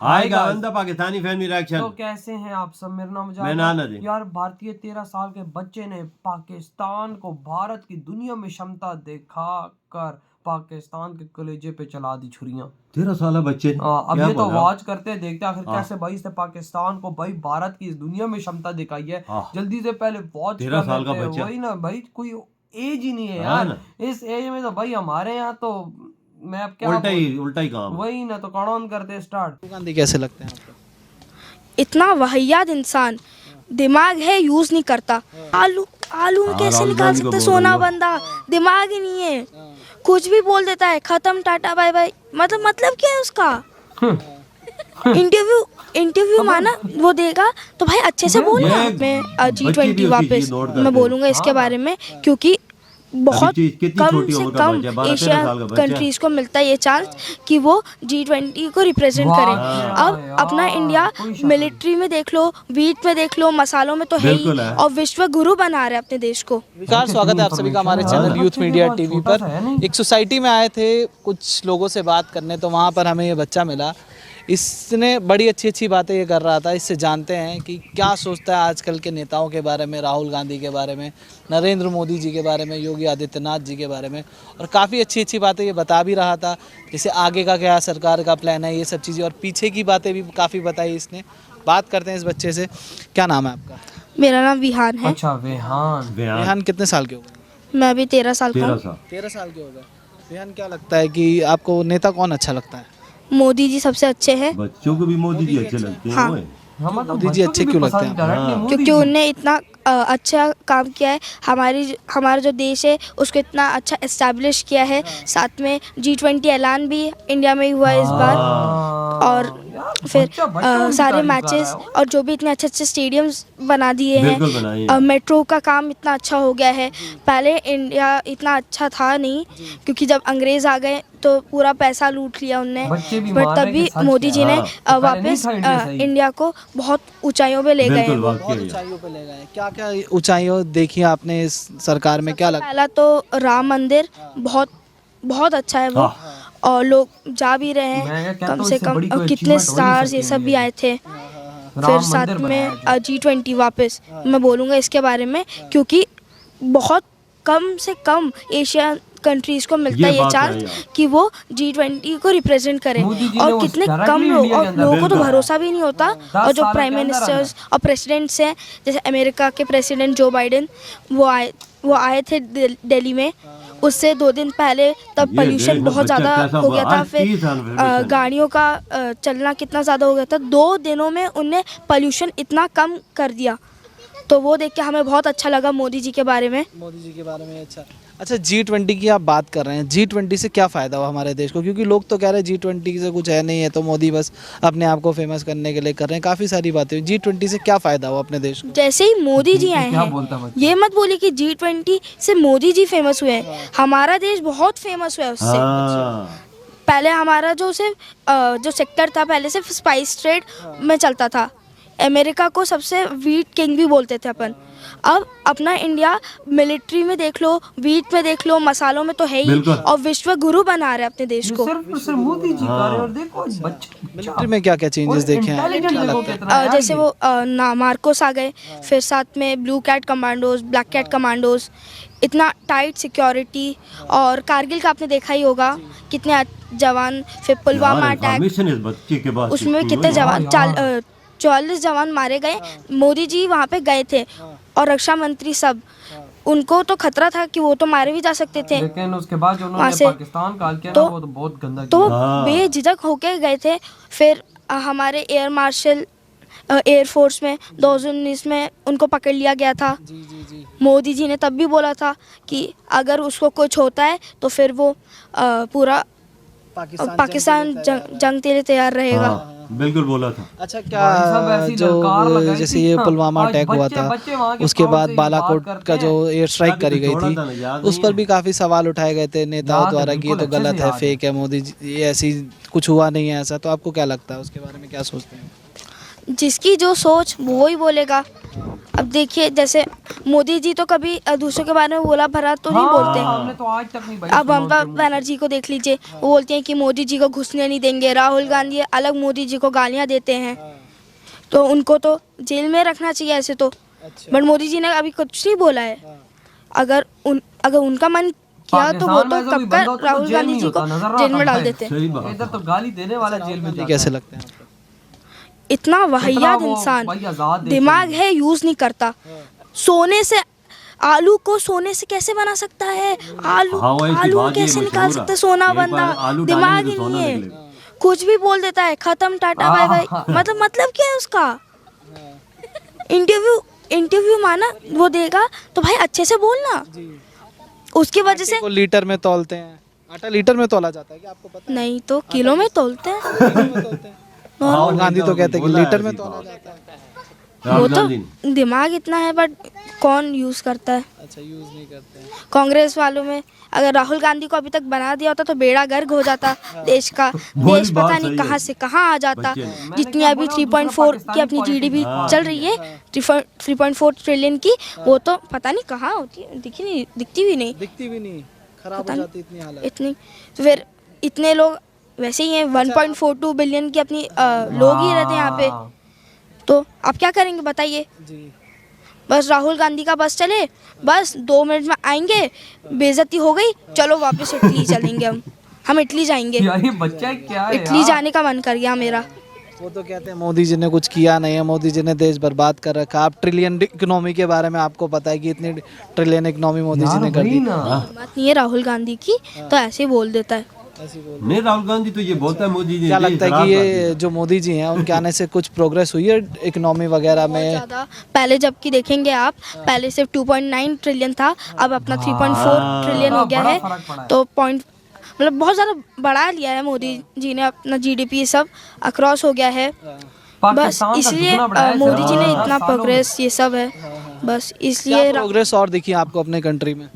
आएगा अंधा Pakistani family reaction. तो कैसे हैं आप सब? मेरा नाम मैं नाना जी। यार भारतीय 13 साल के बच्चे ने पाकिस्तान को भारत की दुनिया में क्षमता दिखा कर पाकिस्तान के कलेजे पे चला दी छुरियां। 13 साल बच्चे अब ये तो वॉच करते हैं, देखते हैं आखिर कैसे भाई इसने पाकिस्तान को भाई भारत की इस दुनिया में क्षमता दिखाई है। जल्दी से पहले वॉच 13 साल का बच्चा, वही ना भाई, कोई एज ही नहीं है यार। इस एज में तो भाई हमारे यहाँ तो मैं अब क्या उल्टा ही काम, वही ना, तो कौन करते स्टार्ट। गांधी कैसे लगते हैं आपको? इतना वाहियात इंसान, दिमाग है यूज नहीं करता। आलू में कैसे निकाल सकते सोना बंदा, दिमाग ही नहीं है, कुछ भी बोल देता है, खत्म टाटा बाय बाय। मतलब क्या है उसका? इंटरव्यू माना वो देगा तो भाई अच्छे से बोलना। मैं G20 वापस मैं बोलूँगा इसके बारे में, क्योंकि बहुत कम से कम एशिया कंट्रीज को मिलता है ये चांस कि वो G20 को रिप्रेजेंट करें। अब अपना इंडिया मिलिट्री में देख लो, वीट में देख लो, मसालों में तो है ही, और विश्व गुरु बना रहे अपने देश को। विकार, स्वागत है आप सभी का हमारे चैनल यूथ मीडिया टीवी पर। एक सोसाइटी में आए थे कुछ लोगों से बात करने, तो वहाँ पर हमें ये बच्चा मिला। इसने बड़ी अच्छी बातें ये कर रहा था। इससे जानते हैं कि क्या सोचता है आजकल के नेताओं के बारे में, राहुल गांधी के बारे में, नरेंद्र मोदी जी के बारे में, योगी आदित्यनाथ जी के बारे में। और काफ़ी अच्छी बातें ये बता भी रहा था, जैसे आगे का क्या सरकार का प्लान है, ये सब चीज़ें, और पीछे की बातें भी काफ़ी बताई इसने। बात करते हैं इस बच्चे से। क्या नाम है आपका? मेरा नाम विहान है। अच्छा, विहान कितने साल के हो गए? मैं भी 13 साल का। 13 साल के हो गए। विहान, क्या लगता है कि आपको नेता कौन अच्छा लगता है? मोदी जी सबसे अच्छे हैं। बच्चों को भी मोदी जी अच्छे लगते हैं। हाँ। मोदी जी अच्छे क्यों लगते हैं? क्योंकि उनने इतना अच्छा काम किया है, हमारा जो देश है उसको इतना अच्छा एस्टैब्लिश किया है। साथ में G20 ऐलान भी इंडिया में ही हुआ इस बार, और फिर सारे मैचेस और जो भी इतने अच्छे स्टेडियम्स बना दिए हैं। मेट्रो का काम इतना अच्छा हो गया है। पहले इंडिया इतना अच्छा था नहीं, क्योंकि जब अंग्रेज आ गए तो पूरा पैसा लूट लिया उनने, बट तभी मोदी जी ने वापस इंडिया को बहुत ऊंचाइयों पे ले गए। ऊंचाइयों पे ले गए। क्या क्या ऊंचाइयों देखी आपने इस सरकार में? क्या लगता है? पहला तो राम मंदिर बहुत अच्छा है वो, और लोग जा भी रहे हैं, कम से कम कितने स्टार्स ये सब भी आए थे। फिर साथ में G20 वापस मैं बोलूँगा इसके बारे में, क्योंकि बहुत कम से कम एशिया कंट्रीज को मिलता है ये चांस कि वो G20 को रिप्रेजेंट करें, और कितने कम लोग, और लोगों को तो भरोसा भी नहीं होता। और जो प्राइम मिनिस्टर्स और प्रेसिडेंट्स हैं, जैसे अमेरिका के प्रेसिडेंट जो बाइडेन, वो आए थे दिल्ली में। उससे 2 दिन पहले तब पोल्यूशन बहुत ज़्यादा हो गया था। फिर गाड़ियों का चलना कितना ज़्यादा हो गया था। 2 दिनों में उनने पोल्यूशन इतना कम कर दिया, तो वो देख के हमें बहुत अच्छा लगा मोदी जी के बारे में। अच्छा, G20 की आप बात कर रहे हैं, G20 से क्या फ़ायदा हुआ हमारे देश को? क्योंकि लोग तो कह रहे हैं G20 से कुछ है नहीं है, तो मोदी बस अपने आप को फेमस करने के लिए कर रहे हैं। काफ़ी सारी बातें हुई। G20 से क्या फ़ायदा हुआ अपने देश को? जैसे ही मोदी जी आए हैं, ये मत बोलिए कि G20 से मोदी जी फेमस हुए हैं, हमारा देश बहुत फेमस हुआ है उससे। पहले हमारा जो सेक्टर था, पहले सिर्फ स्पाइस ट्रेड में चलता था। अमेरिका को सबसे वीट किंग भी बोलते थे अपन। अब अपना इंडिया मिलिट्री में देख लो, वीट में देख लो, मसालों में तो है ही, और विश्व गुरु बना रहे अपने देश को। सिर्फ मोदी जी का, और देखो मिलिट्री में क्या क्या चेंजेस देखे हैं? क्या लगता है? जैसे वो मार्कोस आ गए, फिर साथ में blue cat commandos, black cat commandos, इतना टाइट सिक्योरिटी। और कारगिल का आपने देखा ही होगा, कितने जवान, फिर पुलवामा अटैक, उसमें कितने जवान, 44 जवान मारे गए। मोदी जी वहाँ पे गए थे, और रक्षा मंत्री सब, उनको तो खतरा था कि वो तो मारे भी जा सकते थे, लेकिन उसके बाद जो उन्होंने पाकिस्तान का किया ना, वो तो बहुत गंदा किया। तो बेझिझक होके गए थे। फिर हमारे एयर मार्शल एयर फोर्स में 2019 में उनको पकड़ लिया गया था। मोदी जी ने तब भी बोला था कि अगर उसको कुछ होता है तो फिर वो पूरा पाकिस्तान जंग के लिए तैयार रहेगा। बिल्कुल बोला था। अच्छा, क्या जो जैसे ये पुलवामा अटैक हुआ था, उसके बाद बालाकोट का जो एयर स्ट्राइक करी गई थी, उस पर भी काफ़ी सवाल उठाए गए थे नेताओं द्वारा कि ये तो गलत है, फेक है, मोदी जी ये ऐसी कुछ हुआ नहीं है ऐसा। तो आपको क्या लगता है, उसके बारे में क्या सोचते हैं? जिसकी जो सोच वो ही बोलेगा। अब देखिए जैसे मोदी जी तो कभी दूसरों के बारे में बोला भरा तो नहीं बोलते। हमने तो आज तक नहीं भाई अब ममता बनर्जी को देख लीजिए, वो बोलती हैं कि मोदी जी को घुसने नहीं देंगे। राहुल गांधी अलग मोदी जी को गालियां देते हैं, तो उनको तो जेल में रखना चाहिए ऐसे तो। बट मोदी जी ने अभी कुछ नहीं बोला है। अगर उनका मन किया तो वो तो कब का राहुल गांधी जी को जेल में डाल देते हैं। सही बात इधर तो गाली देने वाला जेल में जाता कैसे लगते हैं आपको? इतना वाहियात वो इंसान, भाई आजाद देश दिमाग है यूज नहीं करता। सोने से आलू को सोने से कैसे बना सकता है? आलू हाँ, वो ऐसी आलू बात ये कैसे मशहूर निकाल है। सकते सोना एक बार बंदा? आलू दिमाग डालेंगे ही तो नहीं सोना है, निकलेगा। कुछ भी बोल देता है, खत्म टाटा बाय बाय। मतलब क्या है उसका? इंटरव्यू माना वो देगा तो भाई अच्छे से बोलना। उसकी वजह से को लीटर में तौलते हैं, आटा लीटर में तौला जाता है क्या, आपको पता नहीं तो किलो में तोलते हैं। है? राहुल गांधी तो कहते हैं कि लीटर में तौला जाता है। वो राहुल तो गांधी ने। दिमाग इतना है बट कौन यूज करता है? अच्छा, यूज नहीं करते हैं। कांग्रेस वालों में अगर राहुल गांधी को अभी तक बना दिया होता तो बेड़ा गर्क हो जाता देश का। वही देश बात पता सही नहीं है। कहाँ से कहाँ आ जाता। बच्चे। जितनी अभी 3.4 की अपनी जीडीपी चल रही है, 3.4 ट्रिलियन की, वो तो पता नहीं कहाँ होती है, दिखती भी नहीं दिखती भी नहीं, खराब हो जाती इतनी हालत। इतनी। तो फिर इतने लोग वैसे ही हैं, 1.42 बिलियन की अपनी लोग ही रहते हैं यहाँ पे। तो आप क्या करेंगे बताइए? जी, बस राहुल गांधी का बस चले, बस 2 मिनट में आएंगे, बेइज्जती हो गई, चलो वापस इटली चलेंगे। हम इटली जाएंगे। यार ये बच्चा क्या है इटली जाने का मन कर गया मेरा। वो तो कहते हैं मोदी जी ने कुछ किया नहीं है, मोदी जी ने देश बर्बाद कर रखा। आप ट्रिलियन इकोनॉमी के बारे में आपको पता है कि इतनी ट्रिलियन इकोनॉमी मोदी जी ने कर दी। बात नहीं है राहुल गांधी की, तो ऐसे ही बोल देता है। नहीं, राहुल गांधी तो ये बोलता है मोदी जी क्या ने लगता है कि ये जो मोदी जी हैं उनके आने से कुछ प्रोग्रेस हुई है इकोनॉमी वगैरह बहुत में? ज़्यादा। पहले जबकि देखेंगे आप, पहले सिर्फ 2.9 ट्रिलियन था, अब अपना 3.4 ट्रिलियन हो गया है। तो मतलब बहुत ज़्यादा बढ़ा लिया है मोदी जी ने अपना जीडीपी, सब अक्रॉस हो गया है। बस इसलिए मोदी जी ने इतना प्रोग्रेस ये सब है, बस इसलिए। प्रोग्रेस और देखिए आपको अपने कंट्री में?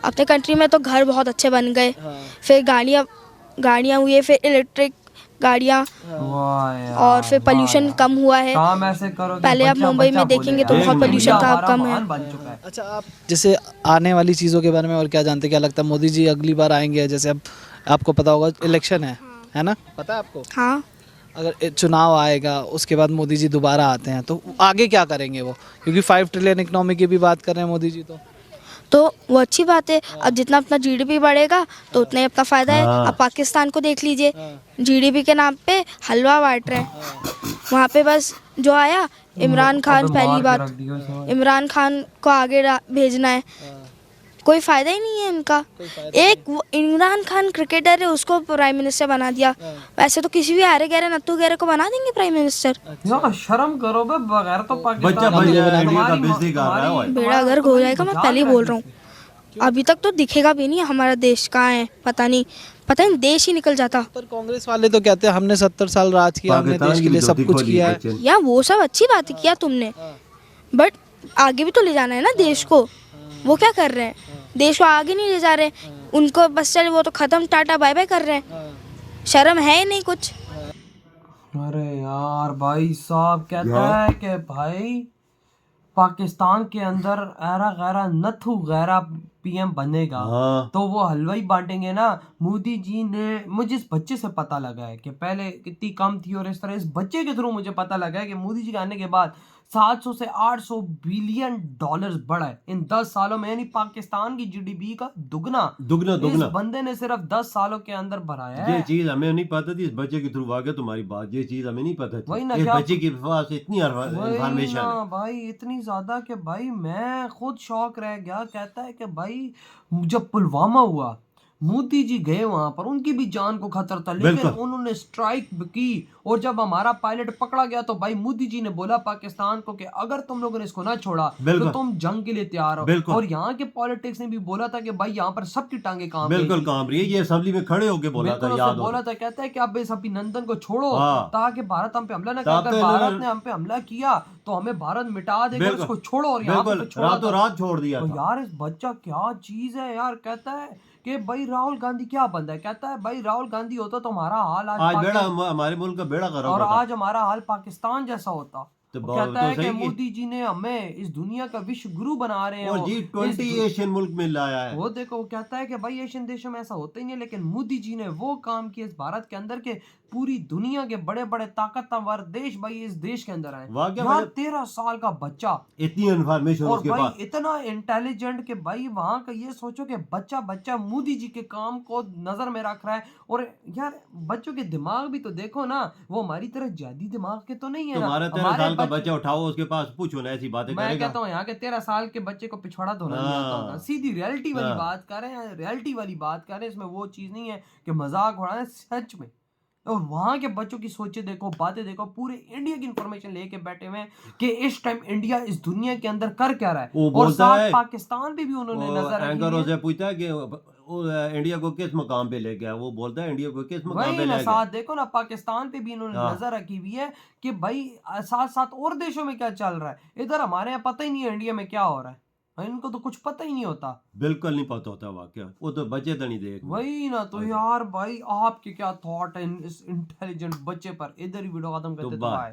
अपने कंट्री में तो घर बहुत अच्छे बन गए, फिर गाड़ियाँ हुई है, फिर इलेक्ट्रिक गाड़ियाँ, और फिर पोल्यूशन कम हुआ है। काम ऐसे करो कि पहले आप बच्चा मुंबई बच्चा में देखेंगे तो बोले, बहुत एक पोल्यूशन इंडिया का हमारा कम है। महान बन चुका है। अच्छा, आप जैसे आने वाली चीज़ों के बारे में और क्या जानते हैं? क्या लगता है मोदी जी अगली बार आएंगे? जैसे अब आपको पता होगा इलेक्शन है ना, पता है आपको? हाँ, अगर चुनाव आएगा उसके बाद मोदी जी दोबारा आते हैं तो आगे क्या करेंगे वो? क्योंकि 5 ट्रिलियन इकोनॉमी की भी बात कर रहे हैं मोदी जी। तो वो अच्छी बात है। अब जितना अपना जीडीपी बढ़ेगा तो उतना ही अपना फायदा है। अब पाकिस्तान को देख लीजिए, जीडीपी के नाम पे हलवा बांट रहे हैं। वहाँ पे बस जो आया इमरान खान, पहली बात इमरान खान को आगे भेजना है, कोई फायदा ही नहीं है इनका। इमरान खान क्रिकेटर है, उसको प्राइम मिनिस्टर बना दिया। वैसे तो किसी भी आरे गहरे नत्थू गहरे को बना देंगे प्राइम मिनिस्टर। यार शर्म करो बे, बगैर तो बच्चा पाकिस्तान इंडिया का बिजली कर रहा है भाई। बेड़ा गर्क हो जाएगा, मैं पहले ही बोल रहा हूँ। अभी तक तो दिखेगा भी नहीं हमारा देश कहाँ है, पता नहीं देश ही निकल जाता। पर कांग्रेस वाले तो कहते हैं हमने 70 साल राज किया, हमने देश के लिए सब कुछ किया है। या वो सब अच्छी बात किया तुमने, बट आगे भी तो ले जाना है ना देश को। वो क्या कर रहे हैं? देश को आगे नहीं ले जा रहे, उनको बस चले वो तो खत्म टाटा बाय बाय कर रहे हैं। शर्म है नहीं कुछ। अरे यार भाई साहब कहता है कि भाई पाकिस्तान के अंदर ऐरा गैरा नथु गैरा पीएम बनेगा तो वो हलवाई बांटेंगे ना। मोदी जी ने, मुझे इस बच्चे से पता लगा है कि पहले कितनी कम थी, और इस तरह इस बच्चे के थ्रू मुझे पता लगा है कि मोदी जी के आने के बाद 700 से 800 बिलियन डॉलर्स बढ़ा है इन 10 सालों में, यानी पाकिस्तान की जीडीपी का दुगना इस बंदे ने सिर्फ 10 सालों के अंदर बढ़ाया है। ये चीज हमें नहीं पता थी, इस बच्चे के थ्रू आ गया तुम्हारी बात। ये चीज हमें नहीं पता थी, वही ना, इस बच्चे की पास इतनी इन्फॉर्मेशन है भाई, इतनी ज्यादा कि भाई मैं खुद शौक रह गया। कहता है कि भाई जब पुलवामा हुआ, मोदी जी गए वहां पर, उनकी भी जान को खतरा था, लेकिन उन्होंने स्ट्राइक की। और जब हमारा पायलट पकड़ा गया तो भाई मोदी जी ने बोला पाकिस्तान को कि अगर तुम लोगों ने इसको ना छोड़ा तो तुम जंग के लिए तैयार हो। और यहाँ के पॉलिटिक्स ने भी बोला था कि भाई यहाँ पर सबकी टांगे काम रही है। ये असेंबली में खड़े होके बोला था, याद बोला था। कहता है कि आप इस अभिनंदन को छोड़ो ताकि भारत हम पे हमला ना करे। अगर भारत ने हम पे हमला किया तो हमें भारत मिटा देगा, इसको छोड़ो। और यहाँ पे रातों रात छोड़ दिया। तो यार इस बच्चा क्या चीज है यार। कहता है कि भाई राहुल गांधी क्या बंदा है। कहता है भाई राहुल गांधी होता तो हमारा हाल आज बेड़ा, हमारे मुल्क का बेड़ा खराब और आज हमारा हाल पाकिस्तान जैसा होता। तो वो कहता है तो कि सही मोदी जी ने हमें इस दुनिया का विश्व गुरु बना रहे हैं और वो। G20 एशियन मुल्क में लाया है। वो देखो, वो कहता है कि भाई एशियन देशों में ऐसा होता ही नहीं है, लेकिन मोदी जी ने वो काम किया इस भारत के अंदर के पूरी दुनिया के बड़े बड़े ताकतवर देश भाई इस देश के अंदर आए। वाकई यहाँ मतलब 13 साल का बच्चा इतनी इन्फॉर्मेशन और उसके भाई पास। इतना इंटेलिजेंट कि भाई वहां का ये सोचो कि बच्चा बच्चा मोदी जी के काम को नजर में रख रहा है। और यार बच्चों के दिमाग भी तो देखो ना, वो हमारी तरह जादी दिमाग के तो नहीं है ना। तुम्हारा 13 साल का बच्चा उठाओ उसके पास पूछो ना, ऐसी बातें मैं करेगा। कहता हूँ यहाँ के 13 साल के बच्चे को पिछवाड़ा धोना नहीं आता होगा। सीधी रियलिटी वाली बात कर रहे हैं, रियलिटी वाली बात कर रहे हैं। इसमें वो चीज नहीं है कि मजाक उड़ाना है, सच में। और वहां के बच्चों की सोचे देखो, बातें देखो, पूरे इंडिया की इंफॉर्मेशन लेके बैठे हुए हैं कि इस टाइम इंडिया इस दुनिया के अंदर कर क्या रहा है। वो और बोलता साथ है, पाकिस्तान पे भी उन्होंने नजर रखी एंकर है। से पूछता है कि वो इंडिया को किस मकाम पे ले गया, वो बोलता है इंडिया को किस मकाम वही पे ना, ले साथ गया। देखो ना पाकिस्तान पे भी इन्होंने हाँ। नजर रखी हुई है कि भाई साथ साथ और देशों में क्या चल रहा है। इधर हमारे यहाँ पता ही नहीं है इंडिया में क्या हो रहा है, इनको तो कुछ पता ही नहीं होता। बिल्कुल नहीं पता होता वाकया, वो तो बचे तो नहीं देख। वही ना, तो यार भाई आपके क्या थॉट है इस इंटेलिजेंट बच्चे पर। इधर ही वीडियो खत्म करते, तो बाय। बाय।